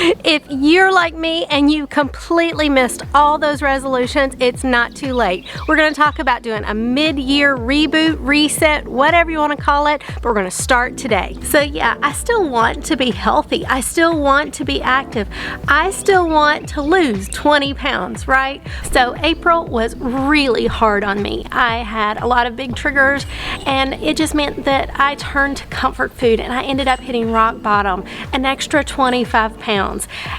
If you're like me and you completely missed all those resolutions, it's not too late. We're going to talk about doing a mid-year reboot, reset, whatever you want to call it, but we're going to start today. So yeah, I still want to be healthy. I still want to be active. I still want to lose 20 pounds, right? So April was really hard on me. I had a lot of big triggers, and it just meant that I turned to comfort food, and I ended up hitting rock bottom, an extra 25 pounds.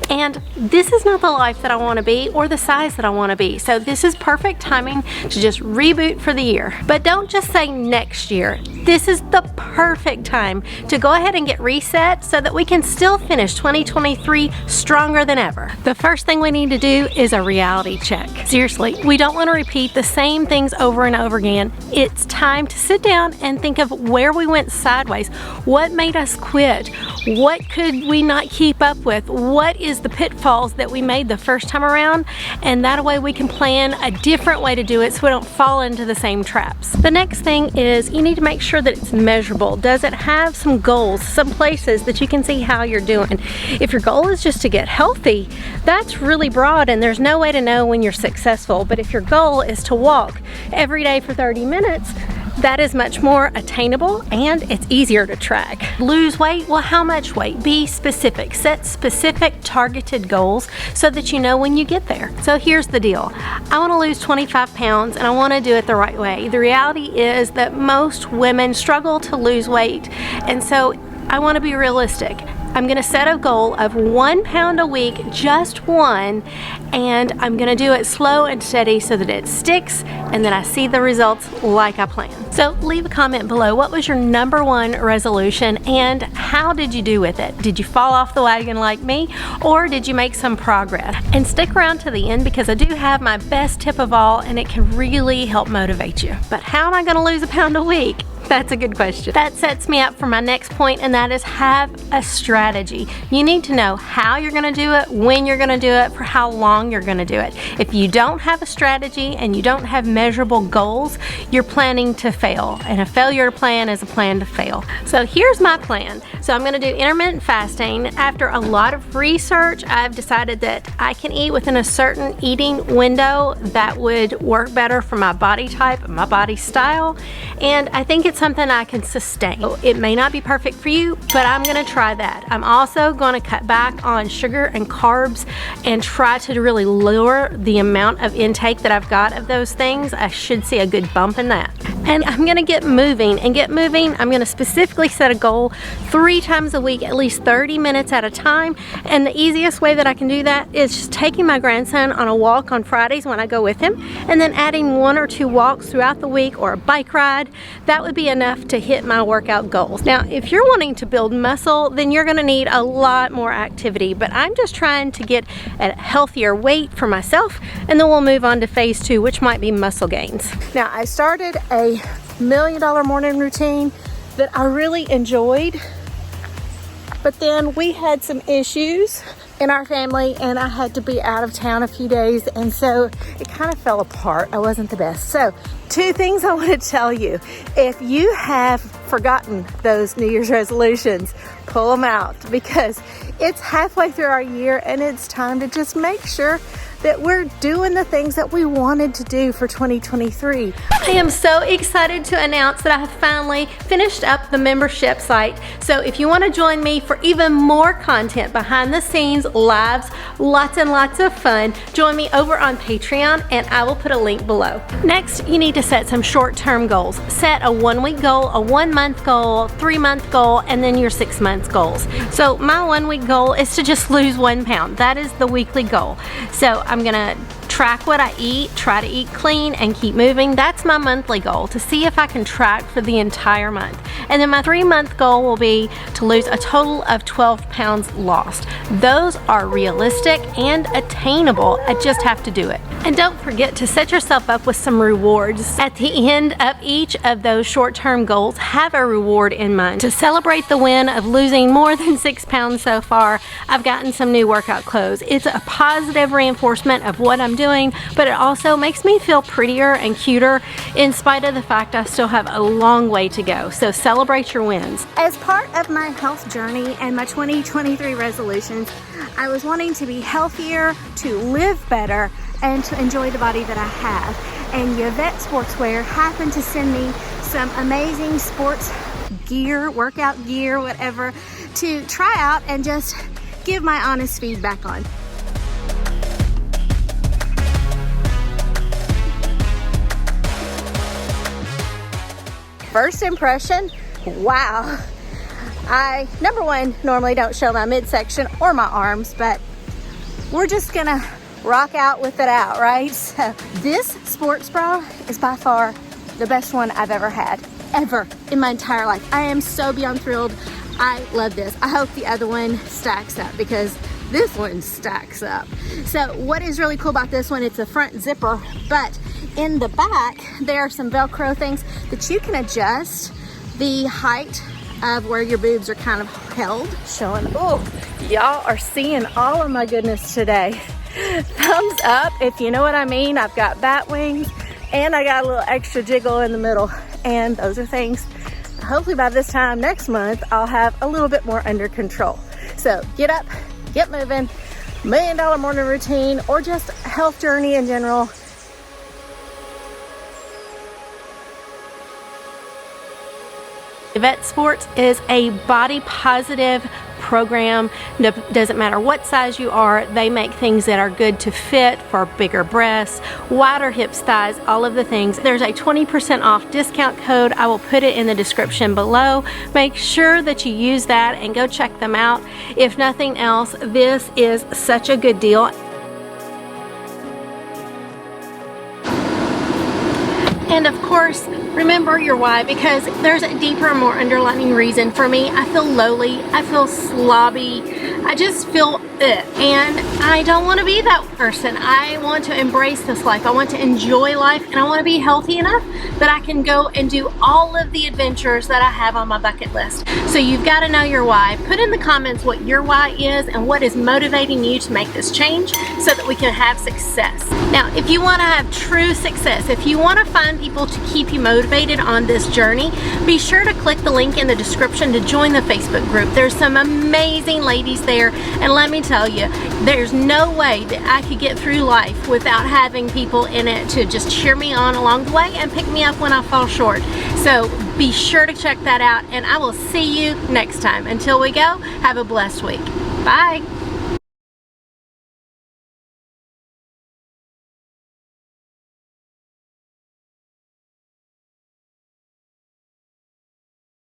And this is not the life that I want to be or the size that I want to be. So this is perfect timing to just reboot for the year. But don't just say next year. This is the perfect time to go ahead and get reset so that we can still finish 2023 stronger than ever. The first thing we need to do is a reality check. Seriously, we don't want to repeat the same things over and over again. It's time to sit down and think of where we went sideways. What made us quit? What could we not keep up with? What is the pitfalls that we made the first time around? And that way we can plan a different way to do it so we don't fall into the same traps. The next thing is you need to make sure that it's measurable. Does it have some goals, some places that you can see how you're doing? If your goal is just to get healthy, that's really broad and there's no way to know when you're successful. But if your goal is to walk every day for 30 minutes, that is much more attainable and it's easier to track. Lose weight? Well, how much weight? Be specific. Set specific targeted goals so that you know when you get there. So here's the deal. I want to lose 25 pounds and I want to do it the right way. The reality is that most women struggle to lose weight, and so I want to be realistic. I'm going to set a goal of 1 pound a week, just one, and I'm going to do it slow and steady so that it sticks and that I see the results like I planned. So leave a comment below. What was your #1 resolution and how did you do with it? Did you fall off the wagon like me, or did you make some progress? And stick around to the end because I do have my best tip of all and it can really help motivate you. But how am I going to lose 1 pound a week? That's a good question. That sets me up for my next point, and that is have a strategy. You need to know how you're going to do it, when you're going to do it, for how long you're going to do it. If you don't have a strategy and you don't have measurable goals, you're planning to fail. And a failure to plan is a plan to fail. So here's my plan. So I'm going to do intermittent fasting. After a lot of research, I've decided that I can eat within a certain eating window that would work better for my body type and my body style. And I think it's something I can sustain. It may not be perfect for you, but I'm gonna try that. I'm also gonna cut back on sugar and carbs and try to really lower the amount of intake that I've got of those things. I should see a good bump in that. And I'm gonna get moving, I'm gonna specifically set a goal 3 times a week, at least 30 minutes at a time. And the easiest way that I can do that is just taking my grandson on a walk on Fridays when I go with him, and then adding 1 or 2 walks throughout the week or a bike ride. That would be enough to hit my workout goals. Now, if you're wanting to build muscle, then you're gonna need a lot more activity, but I'm just trying to get a healthier weight for myself, and then we'll move on to phase 2, which might be muscle gains. Now, I started a $1 million morning routine that I really enjoyed, but then we had some issues in our family and I had to be out of town a few days, and so it kind of fell apart. I wasn't the best. So 2 things I want to tell you. If you have forgotten those New Year's resolutions, pull them out, because it's halfway through our year and it's time to just make sure that we're doing the things that we wanted to do for 2023. I am so excited to announce that I have finally finished up the membership site. So if you want to join me for even more content, behind the scenes, lives, lots and lots of fun, join me over on Patreon, and I will put a link below. Next, you need to set some short-term goals. Set a 1-week goal, a 1-month goal, 3-month goal, and then your 6 months goals. So my 1-week goal is to just lose 1 pound. That is the weekly goal. So I'm gonna track what I eat, try to eat clean, and keep moving. That's my monthly goal, to see if I can track for the entire month. And then my 3-month goal will be to lose a total of 12 pounds lost. Those are realistic and attainable. I just have to do it. And don't forget to set yourself up with some rewards. At the end of each of those short-term goals, have a reward in mind. To celebrate the win of losing more than 6 pounds so far, I've gotten some new workout clothes. It's a positive reinforcement of what I'm doing doing, but it also makes me feel prettier and cuter in spite of the fact I still have a long way to go. So celebrate your wins. As part of my health journey and my 2023 resolutions, I was wanting to be healthier, to live better, and to enjoy the body that I have. And Yvette Sportswear happened to send me some amazing sports gear, workout gear, whatever, to try out and just give my honest feedback on. First impression, wow. I, number one, normally don't show my midsection or my arms, but we're just gonna rock out with it out, right? So this sports bra is by far the best one I've ever had, ever in my entire life. I am so beyond thrilled. I love this. I hope the other one stacks up because this one stacks up. So what is really cool about this one, it's a front zipper, but in the back, there are some Velcro things that you can adjust the height of where your boobs are kind of held. Showing, oh, y'all are seeing all of my goodness today. Thumbs up if you know what I mean. I've got bat wings and I got a little extra jiggle in the middle. And those are things, hopefully by this time next month, I'll have a little bit more under control. So get up, get moving, $1 million morning routine, or just health journey in general. Yvette Sports is a body positive program. Doesn't matter what size you are, they make things that are good to fit for bigger breasts, wider hips, thighs, all of the things. There's a 20% off discount code. I will put it in the description below. Make sure that you use that and go check them out. If nothing else, this is such a good deal. And of course, remember your why, because there's a deeper, more underlying reason. For me, I feel lowly, I feel slobby, I just feel and I don't want to be that person. I want to embrace this life. I want to enjoy life, and I want to be healthy enough that I can go and do all of the adventures that I have on my bucket list. So you've got to know your why. Put in the comments what your why is and what is motivating you to make this change so that we can have success. Now, if you want to have true success, if you want to find people to keep you motivated on this journey, be sure to click the link in the description to join the Facebook group. There's some amazing ladies there, and let me tell you, there's no way that I could get through life without having people in it to just cheer me on along the way and pick me up when I fall short. So be sure to check that out, and I will see you next time. Until we go, have a blessed week. Bye.